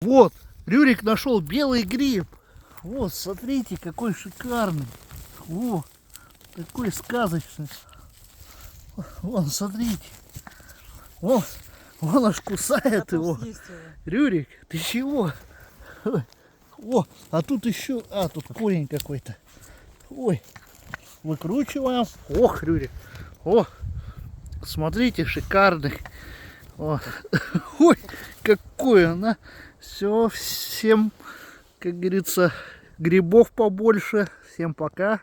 Вот, Рюрик нашел белый гриб. Вот, смотрите, какой шикарный. О, такой сказочный. Вон, смотрите. Вон, он аж кусает его. Рюрик, ты чего? О, а тут еще, тут корень какой-то. Ой, выкручиваем. Ох, Рюрик. О, смотрите, шикарный. О. Ой, какой она. Все, всем, как говорится, грибов побольше. Всем пока.